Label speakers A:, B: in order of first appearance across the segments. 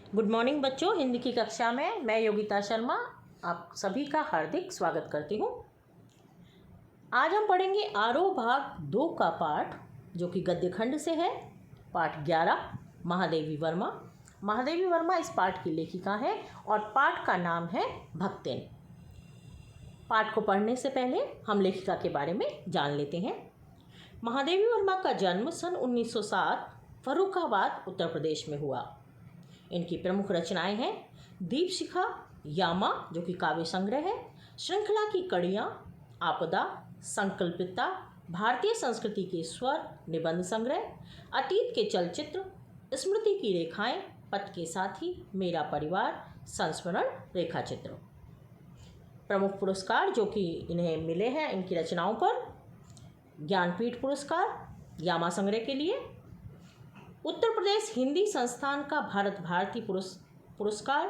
A: Good morning बच्चों। हिंदी की कक्षा में मैं योगिता शर्मा आप सभी का हार्दिक स्वागत करती हूँ। आज हम पढ़ेंगे आरोह भाग 2 का पाठ, जो कि गद्य खंड से है। पाठ 11 महादेवी वर्मा। महादेवी वर्मा इस पाठ की लेखिका है और पाठ का नाम है भक्तिन। पाठ को पढ़ने से पहले हम लेखिका के बारे में जान लेते हैं। महादेवी वर्मा का जन्म सन 1907 फर्रुखाबाद उत्तर प्रदेश में हुआ। इनकी प्रमुख रचनाएं हैं दीपशिखा, यामा जो कि काव्य संग्रह है, श्रृंखला की कड़ियाँ, आपदा, संकल्पिता, भारतीय संस्कृति के स्वर, निबंध संग्रह, अतीत के चलचित्र, स्मृति की रेखाएं, पथ के साथी, मेरा परिवार, संस्मरण, रेखाचित्र। प्रमुख पुरस्कार जो कि इन्हें मिले हैं इनकी रचनाओं पर: ज्ञानपीठ पुरस्कार यामा संग्रह के लिए, उत्तर प्रदेश हिंदी संस्थान का भारत भारती पुरस्कार,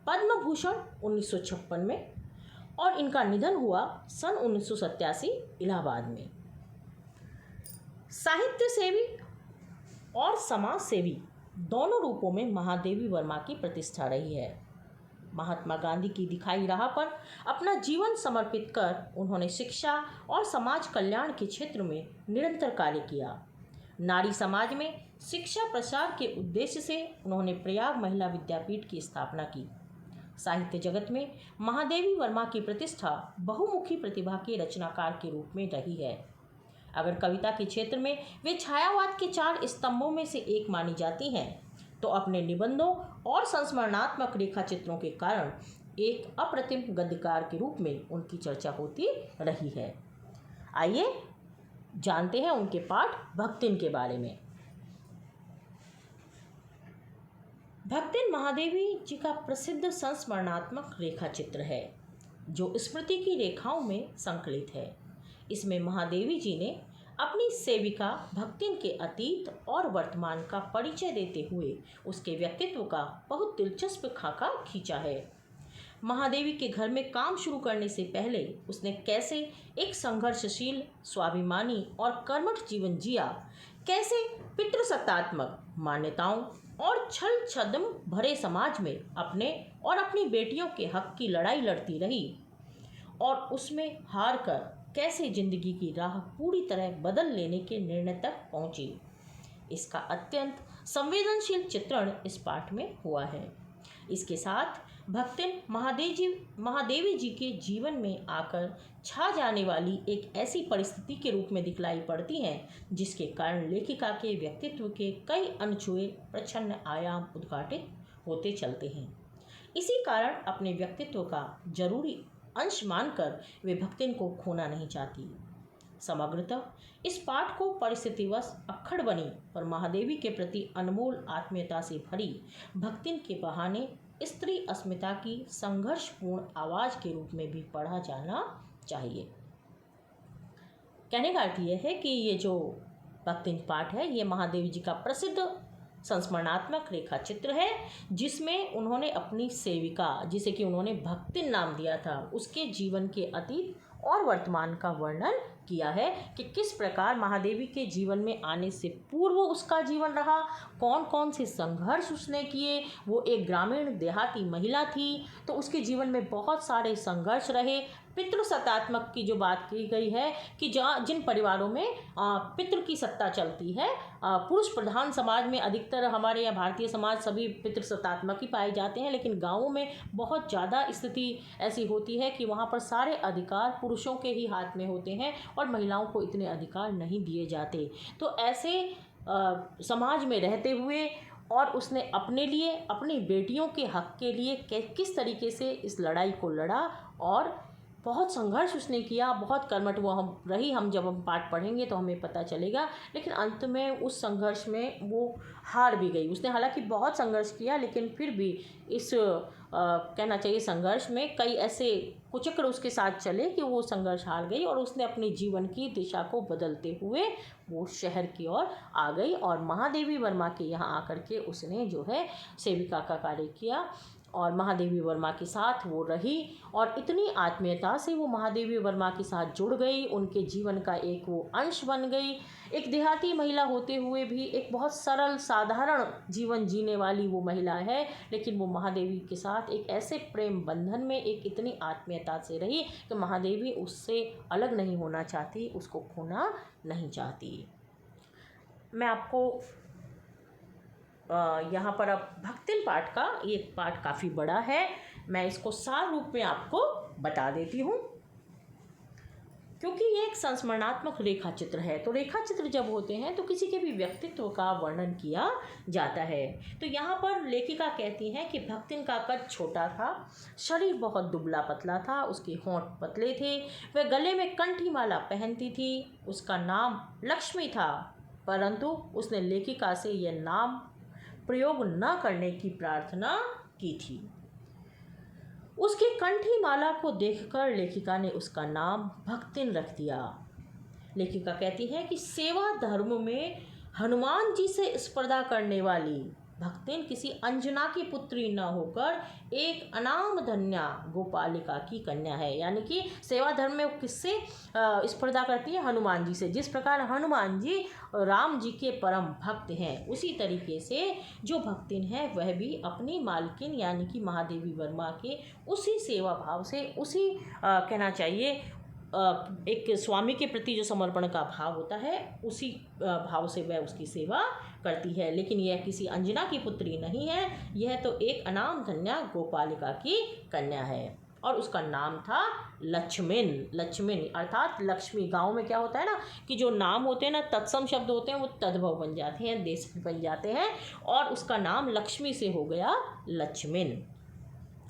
A: पद्म भूषण 1956 में, और इनका निधन हुआ सन 1987 इलाहाबाद में। साहित्य सेवी और समाज सेवी दोनों रूपों में महादेवी वर्मा की प्रतिष्ठा रही है। महात्मा गांधी की दिखाई राह पर अपना जीवन समर्पित कर उन्होंने शिक्षा और समाज कल्याण के क्षेत्र में निरंतर कार्य किया। नारी समाज में शिक्षा प्रसार के उद्देश्य से उन्होंने प्रयाग महिला विद्यापीठ की स्थापना की। साहित्य जगत में महादेवी वर्मा की प्रतिष्ठा बहुमुखी प्रतिभा के रचनाकार के रूप में रही है। अगर कविता के क्षेत्र में वे छायावाद के 4 स्तंभों में से एक मानी जाती हैं, तो अपने निबंधों और संस्मरणात्मक रेखाचित्रों के कारण एक अप्रतिम गद्यकार के रूप में उनकी चर्चा होती रही है। आइए जानते हैं उनके पाठ भक्तिन के बारे में। भक्तिन महादेवी जी का प्रसिद्ध संस्मरणात्मक रेखाचित्र है, जो स्मृति की रेखाओं में संकलित है। इसमें महादेवी जी ने अपनी सेविका भक्तिन के अतीत और वर्तमान का परिचय देते हुए उसके व्यक्तित्व का बहुत दिलचस्प खाका खींचा है। महादेवी के घर में काम शुरू करने से पहले उसने कैसे एक संघर्षशील, स्वाभिमानी और कर्मठ जीवन जिया, कैसे पितृसत्तात्मक मान्यताओं और छल छद्म भरे समाज में अपने और अपनी बेटियों के हक की लड़ाई लड़ती रही, और उसमें हार कर कैसे जिंदगी की राह पूरी तरह बदल लेने के निर्णय तक पहुंची। इसका अत्यंत संवेदनशील चित्रण इस पाठ में हुआ है। इसके साथ भक्तिन महादेवी जी के जीवन में आकर छा जाने वाली एक ऐसी परिस्थिति के रूप में दिखलाई पड़ती हैं, जिसके कारण लेखिका के व्यक्तित्व के कई अनछुए प्रच्छन्न आयाम उद्घाटित होते चलते हैं। इसी कारण अपने व्यक्तित्व का जरूरी अंश मानकर वे भक्तिन को खोना नहीं चाहती। समग्रतः इस पाठ को परिस्थितिवश अक्खड़ बनी पर महादेवी के प्रति अनमोल आत्मीयता से भरी भक्तिन के बहाने स्त्री अस्मिता की संघर्षपूर्ण आवाज के रूप में भी पढ़ा जाना चाहिए। कहने का अर्थ यह है कि ये जो भक्तिन पाठ है ये महादेवी जी का प्रसिद्ध संस्मरणात्मक रेखा चित्र है, जिसमें उन्होंने अपनी सेविका, जिसे कि उन्होंने भक्तिन नाम दिया था, उसके जीवन के अतीत और वर्तमान का वर्णन किया है कि किस प्रकार महादेवी के जीवन में आने से पूर्व उसका जीवन रहा, कौन कौन से संघर्ष उसने किए। वो एक ग्रामीण देहाती महिला थी, तो उसके जीवन में बहुत सारे संघर्ष रहे। पितृसत्तात्मक की जो बात की गई है कि जिन परिवारों में पितृ की सत्ता चलती है, पुरुष प्रधान समाज में अधिकतर हमारे यहाँ भारतीय समाज सभी पितृसत्तात्मक ही पाए जाते हैं, लेकिन गाँवों में बहुत ज़्यादा स्थिति ऐसी होती है कि वहाँ पर सारे अधिकार पुरुषों के ही हाथ में होते हैं और महिलाओं को इतने अधिकार नहीं दिए जाते। तो ऐसे समाज में रहते हुए और उसने अपने लिए, अपनी बेटियों के हक के लिए किस तरीके से इस लड़ाई को लड़ा और बहुत संघर्ष उसने किया, बहुत कर्मठ वो हम जब हम पाठ पढ़ेंगे तो हमें पता चलेगा। लेकिन अंत में उस संघर्ष में वो हार भी गई। उसने हालांकि बहुत संघर्ष किया, लेकिन फिर भी इस कहना चाहिए संघर्ष में कई ऐसे कुचक्र उसके साथ चले कि वो संघर्ष हार गई और उसने अपने जीवन की दिशा को बदलते हुए वो शहर की ओर आ गई और महादेवी वर्मा के यहाँ आकर के उसने जो है सेविका का कार्य किया। और महादेवी वर्मा के साथ वो रही और इतनी आत्मीयता से वो महादेवी वर्मा के साथ जुड़ गई, उनके जीवन का एक वो अंश बन गई। एक देहाती महिला होते हुए भी एक बहुत सरल साधारण जीवन जीने वाली वो महिला है, लेकिन वो महादेवी के साथ एक ऐसे प्रेम बंधन में एक इतनी आत्मीयता से रही कि महादेवी उससे अलग नहीं होना चाहती, उसको खोना नहीं चाहती। मैं आपको यहाँ पर अब भक्तिन पाठ का, ये पाठ काफ़ी बड़ा है, मैं इसको सार रूप में आपको बता देती हूँ, क्योंकि ये एक संस्मरणात्मक रेखा चित्र है। तो रेखा चित्र जब होते हैं तो किसी के भी व्यक्तित्व का वर्णन किया जाता है। तो यहाँ पर लेखिका कहती हैं कि भक्तिन का कद छोटा था, शरीर बहुत दुबला पतला था, उसके होंठ पतले थे, वह गले में कंठी माला पहनती थी, उसका नाम लक्ष्मी था, परंतु उसने लेखिका से यह नाम प्रयोग न करने की प्रार्थना की थी। उसकी कंठी माला को देखकर लेखिका ने उसका नाम भक्तिन रख दिया। लेखिका कहती है कि सेवा धर्म में हनुमान जी से स्पर्धा करने वाली भक्तिन किसी अंजना की पुत्री न होकर एक अनाम धन्या गोपालिका की कन्या है। यानी कि सेवा धर्म में किससे स्पर्धा करती है? हनुमान जी से। जिस प्रकार हनुमान जी राम जी के परम भक्त हैं, उसी तरीके से जो भक्तिन है वह भी अपनी मालकिन यानी कि महादेवी वर्मा के उसी सेवा भाव से, उसी कहना चाहिए एक स्वामी के प्रति जो समर्पण का भाव होता है, उसी भाव से वह उसकी सेवा करती है। लेकिन यह किसी अंजना की पुत्री नहीं है, यह तो एक अनाम धन्या गोपालिका की कन्या है और उसका नाम था लक्ष्मिन। लक्ष्मिन अर्थात लक्ष्मी। गांव में क्या होता है ना कि जो नाम होते हैं ना, तत्सम शब्द होते हैं, वो तद्भव बन जाते हैं, देश बन जाते हैं, और उसका नाम लक्ष्मी से हो गया लक्ष्मिन।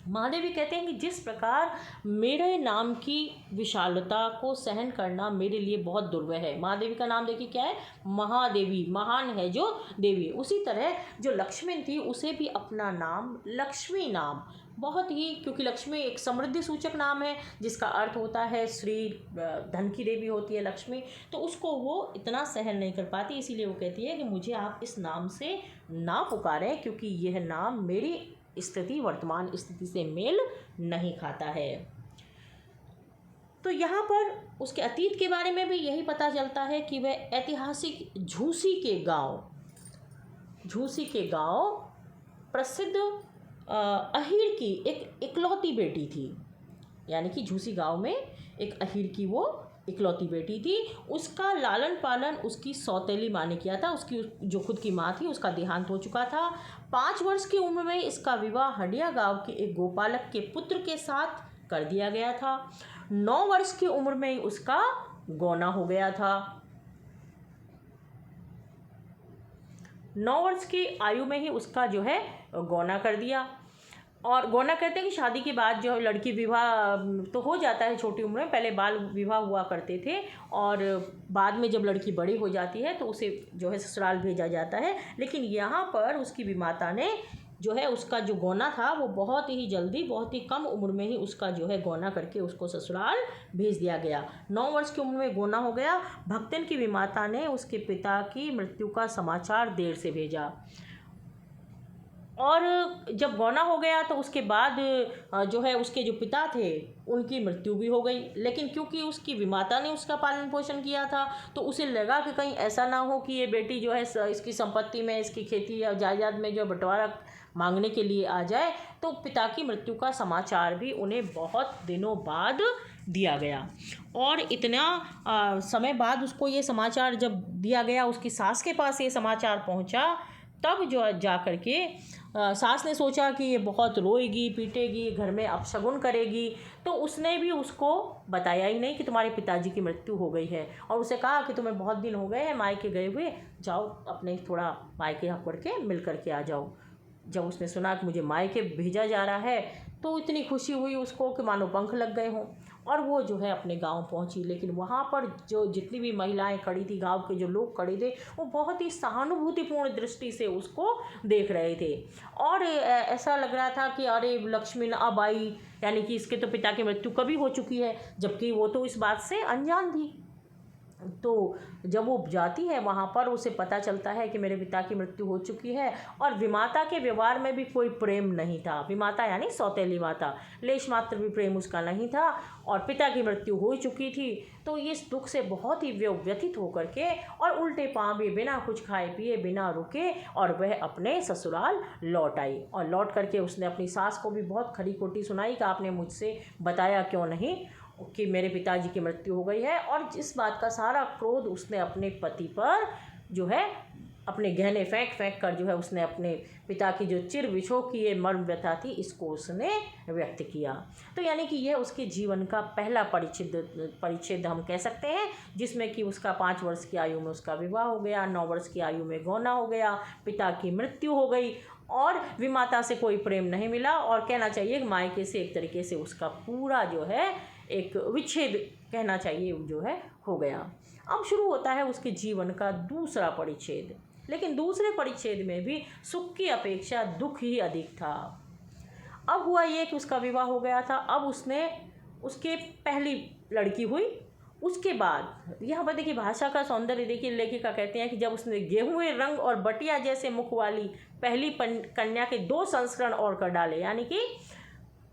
A: महादेवी कहते हैं कि जिस प्रकार मेरे नाम की विशालता को सहन करना मेरे लिए बहुत दुर्वह है। महादेवी का नाम देखिए क्या है? महादेवी, महान है जो देवी। उसी तरह जो लक्ष्मी थी उसे भी अपना नाम लक्ष्मी नाम बहुत ही, क्योंकि लक्ष्मी एक समृद्धि सूचक नाम है जिसका अर्थ होता है श्री, धन की देवी होती है लक्ष्मी, तो उसको वो इतना सहन नहीं कर पाती, इसीलिए वो कहती है कि मुझे आप इस नाम से ना पुकारें, क्योंकि यह नाम मेरी स्थिति, वर्तमान स्थिति से मेल नहीं खाता है। तो यहाँ पर उसके अतीत के बारे में भी यही पता चलता है कि वह ऐतिहासिक झूसी के गांव प्रसिद्ध अहीर की एक इकलौती बेटी थी। यानी कि झूसी गांव में एक अहीर की वो इकलौती बेटी थी। उसका लालन पालन उसकी सौतेली माँ ने किया था। उसकी जो खुद की माँ थी उसका देहांत हो चुका था। 5 वर्ष की उम्र में इसका विवाह हंडिया गांव के एक गोपालक के पुत्र के साथ कर दिया गया था। 9 वर्ष की उम्र में उसका गौना हो गया था। 9 वर्ष की आयु में ही उसका जो है गौना कर दिया। और गौना कहते हैं कि शादी के बाद जो लड़की विवाह तो हो जाता है छोटी उम्र में, पहले बाल विवाह हुआ करते थे और बाद में जब लड़की बड़ी हो जाती है तो उसे जो है ससुराल भेजा जाता है। लेकिन यहाँ पर उसकी विमाता ने जो है उसका जो गौना था वो बहुत ही जल्दी, बहुत ही कम उम्र में ही उसका जो है गौना करके उसको ससुराल भेज दिया गया। 9 वर्ष की उम्र में गौना हो गया। भक्तिन की विमाता ने उसके पिता की मृत्यु का समाचार देर से भेजा और जब गौना हो गया तो उसके बाद जो है उसके जो पिता थे उनकी मृत्यु भी हो गई। लेकिन क्योंकि उसकी विमाता ने उसका पालन पोषण किया था तो उसे लगा कि कहीं ऐसा ना हो कि ये बेटी जो है इसकी संपत्ति में, इसकी खेती या जायदाद में जो बंटवारा मांगने के लिए आ जाए। तो पिता की मृत्यु का समाचार भी उन्हें बहुत दिनों बाद दिया गया और इतना समय बाद उसको ये समाचार जब दिया गया, उसकी सास के पास ये समाचार पहुंचा, तब जो जा कर के सास ने सोचा कि ये बहुत रोएगी, पीटेगी, घर में अपशगुन करेगी, तो उसने भी उसको बताया ही नहीं कि तुम्हारे पिताजी की मृत्यु हो गई है। और उसे कहा कि तुम्हें बहुत दिन हो गए हैं मायके गए हुए, जाओ अपने थोड़ा मायके होकर के मिल कर के आ जाओ। जब उसने सुना कि मुझे मायके भेजा जा रहा है तो इतनी खुशी हुई उसको कि मानो पंख लग गए हों और वो जो है अपने गांव पहुंची। लेकिन वहाँ पर जो जितनी भी महिलाएं खड़ी थी, गांव के जो लोग खड़े थे, वो बहुत ही सहानुभूतिपूर्ण दृष्टि से उसको देख रहे थे और ऐसा लग रहा था कि अरे लक्ष्मी अब आई, यानी कि इसके तो पिता की मृत्यु कभी हो चुकी है, जबकि वो तो इस बात से अनजान थी। तो जब वो जाती है वहाँ पर उसे पता चलता है कि मेरे पिता की मृत्यु हो चुकी है, और विमाता के व्यवहार में भी कोई प्रेम नहीं था। विमाता यानी सौतेली माता, लेश मात्र भी प्रेम उसका नहीं था, और पिता की मृत्यु हो चुकी थी। तो इस दुख से बहुत ही व्यथित होकर के और उल्टे पाँव बिना कुछ खाए पिए बिना रुके और वह अपने ससुराल लौट आई। और लौट करके उसने अपनी सास को भी बहुत खरी खोटी सुनाई कि आपने मुझसे बताया क्यों नहीं कि मेरे पिताजी की मृत्यु हो गई है। और इस बात का सारा क्रोध उसने अपने पति पर जो है अपने गहने फेंक फेंक कर जो है उसने अपने पिता की जो चिर विछोह की ये मर्म व्यथा थी इसको उसने व्यक्त किया। तो यानी कि यह उसके जीवन का पहला परिच्छेद हम कह सकते हैं, जिसमें कि उसका 5 वर्ष की आयु में उसका विवाह हो गया, 9 वर्ष की आयु में गौना हो गया, पिता की मृत्यु हो गई और विमाता से कोई प्रेम नहीं मिला, और कहना चाहिए मायके से एक तरीके से उसका पूरा जो है एक विच्छेद कहना चाहिए जो है हो गया। अब शुरू होता है उसके जीवन का दूसरा परिच्छेद, लेकिन दूसरे परिच्छेद में भी सुख की अपेक्षा दुख ही अधिक था। अब हुआ ये कि उसका विवाह हो गया था, अब उसके पहली लड़की हुई। उसके बाद यहाँ पर देखिए भाषा का सौंदर्य देखिए, लेखिका कहते हैं कि जब उसने गेहूं रंग और बटिया जैसे मुख वाली पहली कन्या के 2 संस्करण और कर डाले, यानी कि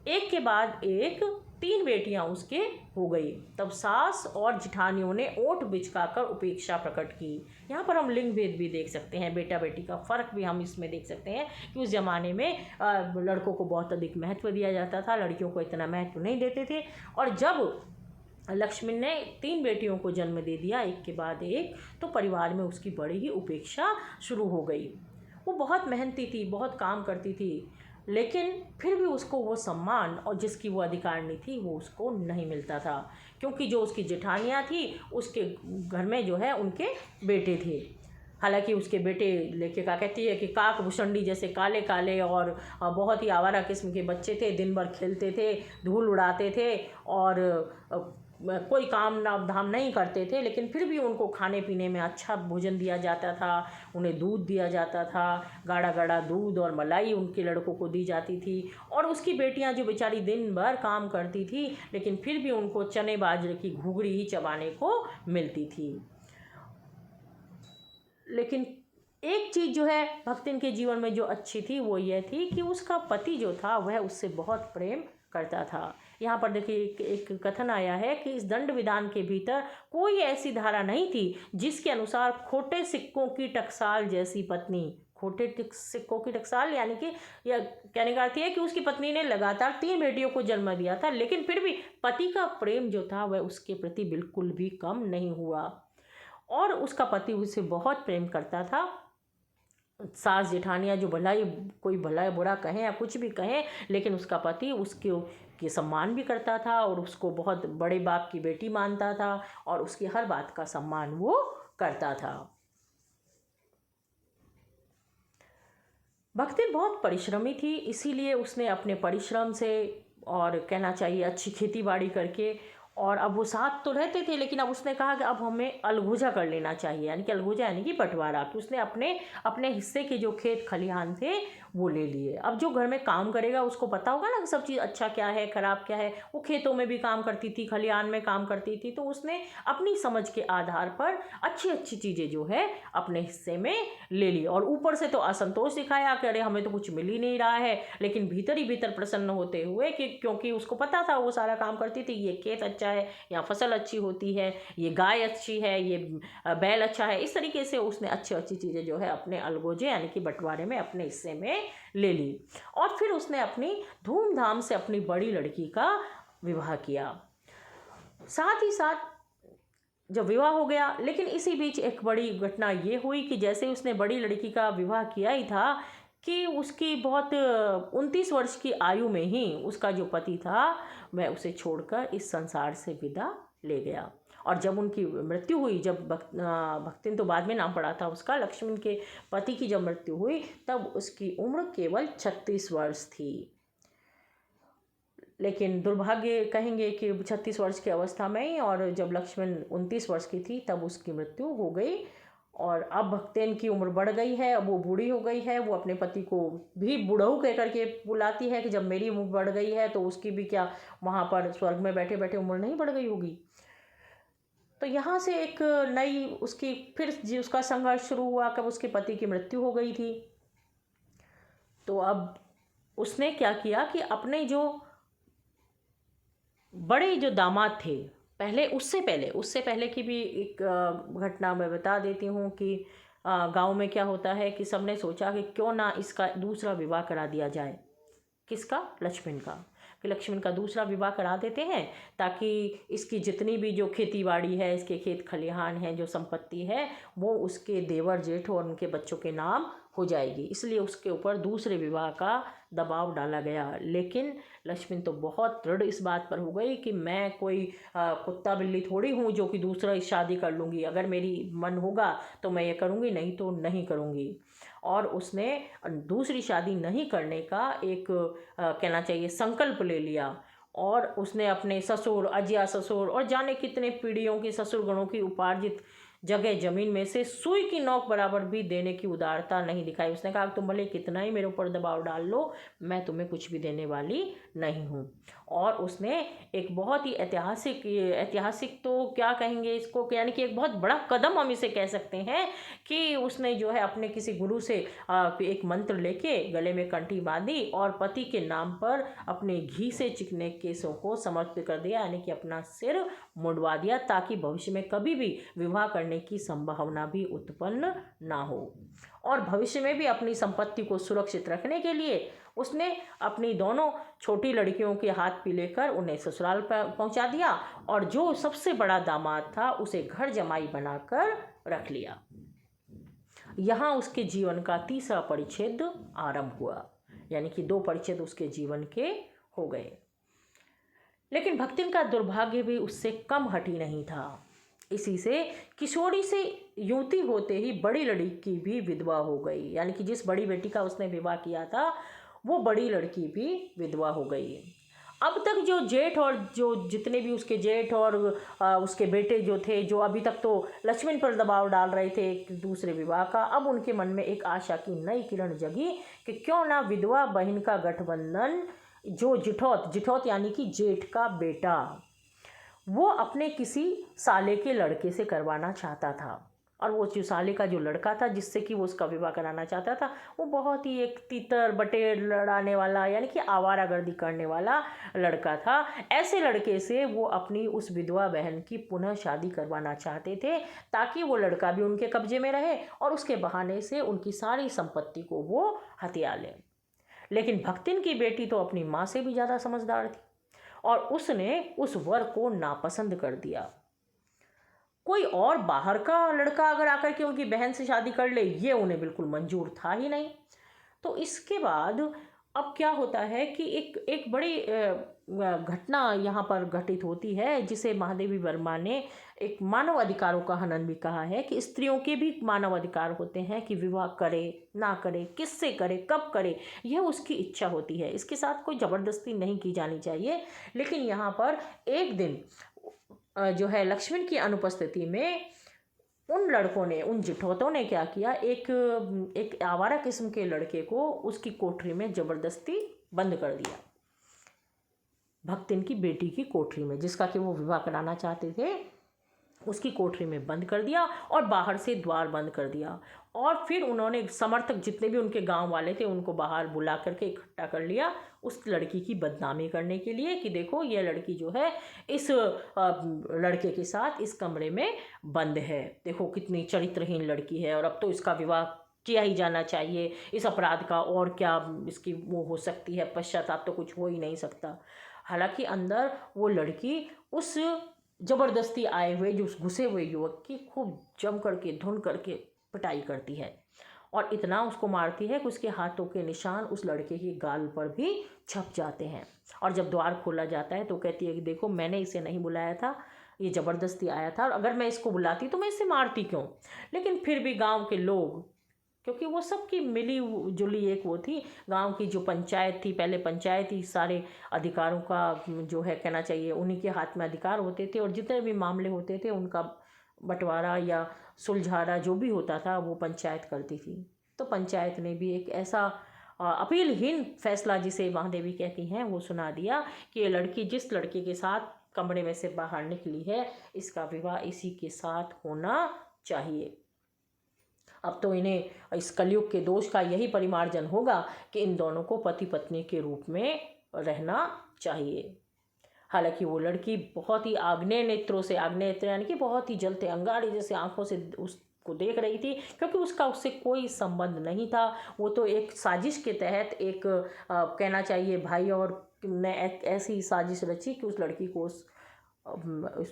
A: एक के बाद एक 3 बेटियां उसके हो गई, तब सास और जिठानियों ने ओठ बिचकाकर उपेक्षा प्रकट की। यहाँ पर हम लिंग भेद भी देख सकते हैं, बेटा बेटी का फ़र्क भी हम इसमें देख सकते हैं कि उस ज़माने में लड़कों को बहुत अधिक महत्व दिया जाता था, लड़कियों को इतना महत्व नहीं देते थे। और जब लक्ष्मण ने 3 बेटियों को जन्म दे दिया एक के बाद एक, तो परिवार में उसकी बड़ी ही उपेक्षा शुरू हो गई। वो बहुत मेहनती थी, बहुत काम करती थी, लेकिन फिर भी उसको वो सम्मान और जिसकी वो अधिकारिणी थी वो उसको नहीं मिलता था, क्योंकि जो उसकी जेठानियाँ थी उसके घर में जो है उनके बेटे थे। हालांकि उसके बेटे लेखिका कहती है कि काक भुसंडी जैसे काले काले और बहुत ही आवारा किस्म के बच्चे थे, दिन भर खेलते थे, धूल उड़ाते थे और कोई काम ना धाम नहीं करते थे, लेकिन फिर भी उनको खाने पीने में अच्छा भोजन दिया जाता था, उन्हें दूध दिया जाता था, गाढ़ा गाढ़ा दूध और मलाई उनके लड़कों को दी जाती थी। और उसकी बेटियां जो बेचारी दिन भर काम करती थी, लेकिन फिर भी उनको चने बाजरे की घुघड़ी ही चबाने को मिलती थी। लेकिन एक चीज़ जो है भक्तिन के जीवन में जो अच्छी थी वो यह थी कि उसका पति जो था वह उससे बहुत प्रेम करता था। यहाँ पर देखिए एक कथन आया है कि इस दंड विधान के भीतर कोई ऐसी धारा नहीं थी जिसके अनुसार खोटे सिक्कों की टकसाल जैसी पत्नी, खोटे सिक्कों की टकसाल यानी कि यह कहने का अर्थ है कि उसकी पत्नी ने लगातार 3 बेटियों को जन्म दिया था, लेकिन फिर भी पति का प्रेम जो था वह उसके प्रति बिल्कुल भी कम नहीं हुआ और उसका पति उसे बहुत प्रेम करता था। सास जेठानियाँ जो भलाई कोई भला बुरा कहें या कुछ भी कहें, लेकिन उसका पति उसके सम्मान भी करता था और उसको बहुत बड़े बाप की बेटी मानता था और उसकी हर बात का सम्मान वो करता था। भक्ति बहुत परिश्रमी थी, इसीलिए उसने अपने परिश्रम से और कहना चाहिए अच्छी खेती बाड़ी करके, और अब वो साथ तो रहते थे, लेकिन अब उसने कहा कि अब हमें अलगोजा कर लेना चाहिए, यानी कि अलगोजा यानी कि बंटवारा, कि उसने अपने हिस्से के जो खेत खलिहान थे वो ले लिए। अब जो घर में काम करेगा उसको पता होगा ना सब चीज़ अच्छा क्या है खराब क्या है। वो खेतों में भी काम करती थी, खलिहान में काम करती थी, तो उसने अपनी समझ के आधार पर अच्छी अच्छी चीज़ें जो है अपने हिस्से में ले ली। और ऊपर से तो असंतोष दिखाया कि अरे हमें तो कुछ मिल ही नहीं रहा है, लेकिन भीतर ही भीतर प्रसन्न होते हुए कि क्योंकि उसको पता था वो सारा काम करती थी, ये खेत अच्छा है, यहाँ फसल अच्छी होती है, ये गाय अच्छी है, ये बैल अच्छा है। इस तरीके से उसने अच्छी अच्छी चीज़ें जो है अपने अलगोजे यानी कि बंटवारे में अपने हिस्से में ले ली। और फिर उसने अपनी धूमधाम से अपनी बड़ी लड़की का विवाह किया। साथ ही साथ जब विवाह हो गया, लेकिन इसी बीच एक बड़ी घटना ये हुई कि जैसे उसने बड़ी लड़की का विवाह किया ही था कि उसकी बहुत 29 वर्ष की आयु में ही उसका जो पति था वह उसे छोड़कर इस संसार से विदा ले गया। और जब उनकी मृत्यु हुई, जब भक्तिन तो बाद में नाम पड़ा था उसका, लक्ष्मण के पति की जब मृत्यु हुई तब उसकी उम्र केवल 36 वर्ष थी। लेकिन दुर्भाग्य कहेंगे कि 36 वर्ष की अवस्था में ही, और जब लक्ष्मण 29 वर्ष की थी तब उसकी मृत्यु हो गई। और अब भक्तिन की उम्र बढ़ गई है, अब वो बूढ़ी हो गई है, वो अपने पति को भी बूढ़ऊ कह करके बुलाती है कि जब मेरी उम्र बढ़ गई है तो उसकी भी क्या वहाँ पर स्वर्ग में बैठे बैठे उम्र नहीं बढ़ गई होगी। तो यहाँ से एक नई उसकी फिर उसका संघर्ष शुरू हुआ। कब उसके पति की मृत्यु हो गई थी, तो अब उसने क्या किया कि अपने जो बड़े जो दामाद थे, पहले उससे पहले की भी एक घटना मैं बता देती हूँ कि गांव में क्या होता है कि सबने सोचा कि क्यों ना इसका दूसरा विवाह करा दिया जाए। किसका? लक्ष्मण का। कि लक्ष्मण का दूसरा विवाह करा देते हैं ताकि इसकी जितनी भी जो खेती बाड़ी है, इसके खेत खलिहान हैं, जो संपत्ति है, वो उसके देवर जेठ और उनके बच्चों के नाम हो जाएगी। इसलिए उसके ऊपर दूसरे विवाह का दबाव डाला गया। लेकिन लक्ष्मण तो बहुत दृढ़ इस बात पर हो गई कि मैं कोई कुत्ता बिल्ली थोड़ी हूँ जो कि दूसरा शादी कर लूँगी। अगर मेरी मन होगा तो मैं ये करूँगी, नहीं तो नहीं करूँगी। और उसने दूसरी शादी नहीं करने का एक कहना चाहिए संकल्प ले लिया। और उसने अपने ससुर, अजिया ससुर और जाने कितने पीढ़ियों की ससुर गणों की उपार्जित जगह जमीन में से सुई की नोक बराबर भी देने की उदारता नहीं दिखाई। उसने कहा तुम भले कितना ही मेरे ऊपर दबाव डाल लो, मैं तुम्हें कुछ भी देने वाली नहीं हूँ। और उसने एक बहुत ही ऐतिहासिक तो क्या कहेंगे इसको, यानी कि एक बहुत बड़ा कदम हम इसे कह सकते हैं कि उसने जो है अपने किसी गुरु से एक मंत्र लेके गले में कंठी बांधी और पति के नाम पर अपने घी से चिकने केसों को समर्पित कर दिया, यानी कि अपना सिर मुंडवा दिया, ताकि भविष्य में कभी भी विवाह करने की संभावना भी उत्पन्न ना हो। और भविष्य में भी अपनी संपत्ति को सुरक्षित रखने के लिए उसने अपनी दोनों छोटी लड़कियों के हाथ पीले कर उन्हें ससुराल पर पहुंचा दिया और जो सबसे बड़ा दामाद था उसे घर जमाई बनाकर रख लिया। यहाँ उसके जीवन का तीसरा परिच्छेद आरंभ हुआ, यानी कि 2 परिच्छेद उसके जीवन के हो गए। लेकिन भक्तिन का दुर्भाग्य भी उससे कम हटी नहीं था। इसी से किशोरी से युवती होते ही बड़ी लड़की भी विधवा हो गई, यानी कि जिस बड़ी बेटी का उसने विवाह किया था वो बड़ी लड़की भी विधवा हो गई। अब तक जो जेठ और जो जितने भी उसके जेठ और उसके बेटे जो थे, जो अभी तक तो लक्ष्मण पर दबाव डाल रहे थे एक दूसरे विवाह का, अब उनके मन में एक आशा की नई किरण जगी कि क्यों ना विधवा बहन का गठबंधन जो जिठौत यानी कि जेठ का बेटा, वो अपने किसी साले के लड़के से करवाना चाहता था। और वो जो साले का जो लड़का था जिससे कि वो उसका विवाह कराना चाहता था, वो बहुत ही एक तीतर बटेर लड़ाने वाला, यानी कि आवारागर्दी करने वाला लड़का था। ऐसे लड़के से वो अपनी उस विधवा बहन की पुनः शादी करवाना चाहते थे ताकि वो लड़का भी उनके कब्जे में रहे और उसके बहाने से उनकी सारी संपत्ति को वो हथिया ले। लेकिन भक्तिन की बेटी तो अपनी माँ से भी ज़्यादा समझदार थी और उसने उस वर को नापसंद कर दिया। कोई और बाहर का लड़का अगर आकर के उनकी बहन से शादी कर ले, ये उन्हें बिल्कुल मंजूर था ही नहीं। तो इसके बाद अब क्या होता है कि एक बड़ी घटना यहाँ पर घटित होती है जिसे महादेवी वर्मा ने एक मानव अधिकारों का हनन भी कहा है कि स्त्रियों के भी मानव अधिकार होते हैं कि विवाह करे ना करे, किससे करे, कब करे, यह उसकी इच्छा होती है। इसके साथ कोई ज़बरदस्ती नहीं की जानी चाहिए। लेकिन यहाँ पर एक दिन जो है लक्ष्मण की अनुपस्थिति में उन लड़कों ने, उन जिठौतों ने क्या किया, एक आवारा किस्म के लड़के को उसकी कोठरी में ज़बरदस्ती बंद कर दिया। भक्तिन की बेटी की कोठरी में, जिसका कि वो विवाह कराना चाहते थे, उसकी कोठरी में बंद कर दिया और बाहर से द्वार बंद कर दिया। और फिर उन्होंने समर्थक जितने भी उनके गांव वाले थे उनको बाहर बुला करके इकट्ठा कर लिया उस लड़की की बदनामी करने के लिए कि देखो ये लड़की जो है इस लड़के के साथ इस कमरे में बंद है, देखो कितनी चरित्रहीन लड़की है और अब तो इसका विवाह किया ही जाना चाहिए, इस अपराध का और क्या इसकी वो हो सकती है, पश्चाताप तो कुछ हो ही नहीं सकता। हालांकि अंदर वो लड़की उस ज़बरदस्ती आए हुए जो उस घुसे हुए युवक की खूब जम करके धुन करके पिटाई करती है और इतना उसको मारती है कि उसके हाथों के निशान उस लड़के के गाल पर भी छप जाते हैं। और जब द्वार खोला जाता है तो कहती है कि देखो मैंने इसे नहीं बुलाया था, ये ज़बरदस्ती आया था और अगर मैं इसको बुलाती तो मैं इसे मारती क्यों। लेकिन फिर भी गांव के लोग, क्योंकि वो सबकी मिली जुली एक वो थी, गांव की जो पंचायत थी, पहले पंचायत ही सारे अधिकारों का जो है कहना चाहिए उन्हीं के हाथ में अधिकार होते थे और जितने भी मामले होते थे उनका बंटवारा या सुलझाना जो भी होता था वो पंचायत करती थी। तो पंचायत ने भी एक ऐसा अपीलहीन फैसला, जिसे महादेवी कहती हैं, वो सुना दिया कि ये लड़की जिस लड़के के साथ कमरे में से बाहर निकली है, इसका विवाह इसी के साथ होना चाहिए। अब तो इन्हें इस कलयुग के दोष का यही परिमार्जन होगा कि इन दोनों को पति पत्नी के रूप में रहना चाहिए। हालांकि वो लड़की बहुत ही आग्नेय नेत्रों से, आग्नेय नेत्र यानी कि बहुत ही जलते अंगारे जैसे आंखों से उसको देख रही थी, क्योंकि उसका उससे कोई संबंध नहीं था। वो तो एक साजिश के तहत एक कहना चाहिए भाई और ने ऐसी साजिश रची कि उस लड़की को उस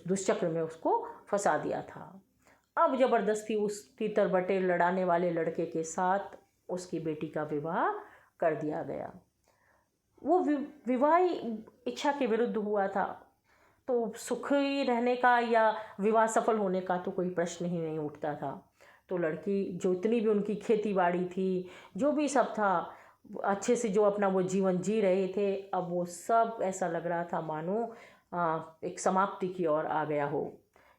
A: दुष्चक्र में उसको फंसा दिया था। अब जबरदस्ती उस तीतर बटे लड़ाने वाले लड़के के साथ उसकी बेटी का विवाह कर दिया गया। वो विवाह इच्छा के विरुद्ध हुआ था, तो सुखी रहने का या विवाह सफल होने का तो कोई प्रश्न ही नहीं उठता था। तो लड़की जो इतनी भी उनकी खेती बाड़ी थी, जो भी सब था, अच्छे से जो अपना वो जीवन जी रहे थे, अब वो सब ऐसा लग रहा था मानो एक समाप्ति की ओर आ गया हो।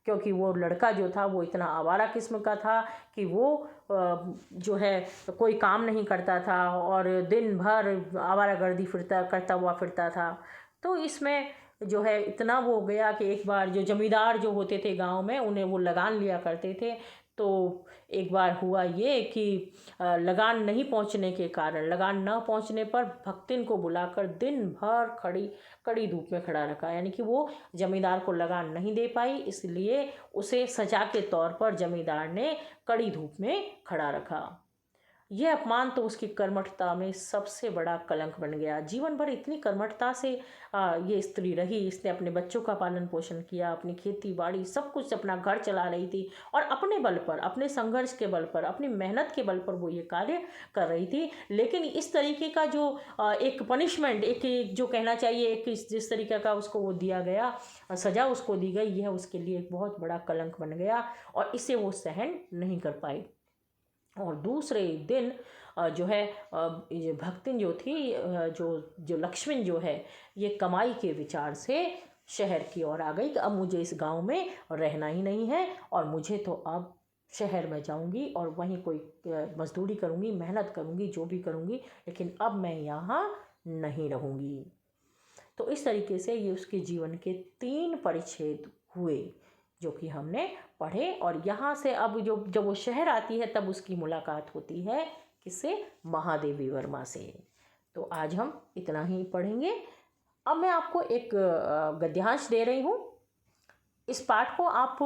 A: क्योंकि वो लड़का जो था वो इतना आवारा किस्म का था कि वो जो है कोई काम नहीं करता था और दिन भर आवारागर्दी करता हुआ फिरता था। तो इसमें जो है इतना वो हो गया कि एक बार जो जमींदार जो होते थे गांव में, उन्हें वो लगान लिया करते थे। तो एक बार हुआ ये कि लगान नहीं पहुंचने के कारण, लगान न पहुंचने पर भक्तिन को बुलाकर दिन भर कड़ी धूप में खड़ा रखा। यानी कि वो जमींदार को लगान नहीं दे पाई, इसलिए उसे सजा के तौर पर जमींदार ने कड़ी धूप में खड़ा रखा। यह अपमान तो उसकी कर्मठता में सबसे बड़ा कलंक बन गया। जीवन भर इतनी कर्मठता से ये स्त्री रही, इसने अपने बच्चों का पालन पोषण किया, अपनी खेती बाड़ी सब कुछ, अपना घर चला रही थी और अपने बल पर, अपने संघर्ष के बल पर, अपनी मेहनत के बल पर वो ये कार्य कर रही थी। लेकिन इस तरीके का जो एक पनिशमेंट, एक जो कहना चाहिए, एक जिस तरीके का उसको वो दिया गया, सज़ा उसको दी गई, यह उसके लिए एक बहुत बड़ा कलंक बन गया और इसे वो सहन नहीं कर पाई। और दूसरे दिन जो है ये भक्तिन जो थी, जो लक्ष्मण जो है, ये कमाई के विचार से शहर की ओर आ गई कि अब मुझे इस गांव में रहना ही नहीं है और मुझे तो अब शहर में जाऊंगी और वहीं कोई मजदूरी करूंगी, मेहनत करूंगी, जो भी करूंगी, लेकिन अब मैं यहाँ नहीं रहूंगी। तो इस तरीके से ये उसके जीवन के 3 परिच्छेद हुए जो कि हमने पढ़े। और यहाँ से अब जब वो शहर आती है तब उसकी मुलाकात होती है किससे? महादेवी वर्मा से। तो आज हम इतना ही पढ़ेंगे। अब मैं आपको एक गद्यांश दे रही हूँ, इस पाठ को आप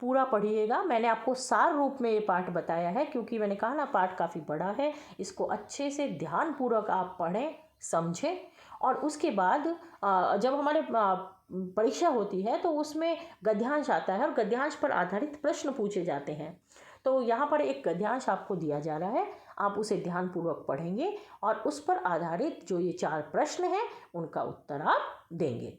A: पूरा पढ़िएगा। मैंने आपको सार रूप में ये पाठ बताया है क्योंकि मैंने कहा ना पाठ काफ़ी बड़ा है, इसको अच्छे से ध्यानपूर्वक आप पढ़ें, समझें। और उसके बाद जब हमारे परीक्षा होती है तो उसमें गद्यांश आता है और गद्यांश पर आधारित प्रश्न पूछे जाते हैं। तो यहाँ पर एक गद्यांश आपको दिया जा रहा है, आप उसे ध्यानपूर्वक पढ़ेंगे और उस पर आधारित जो ये 4 प्रश्न हैं उनका उत्तर आप देंगे।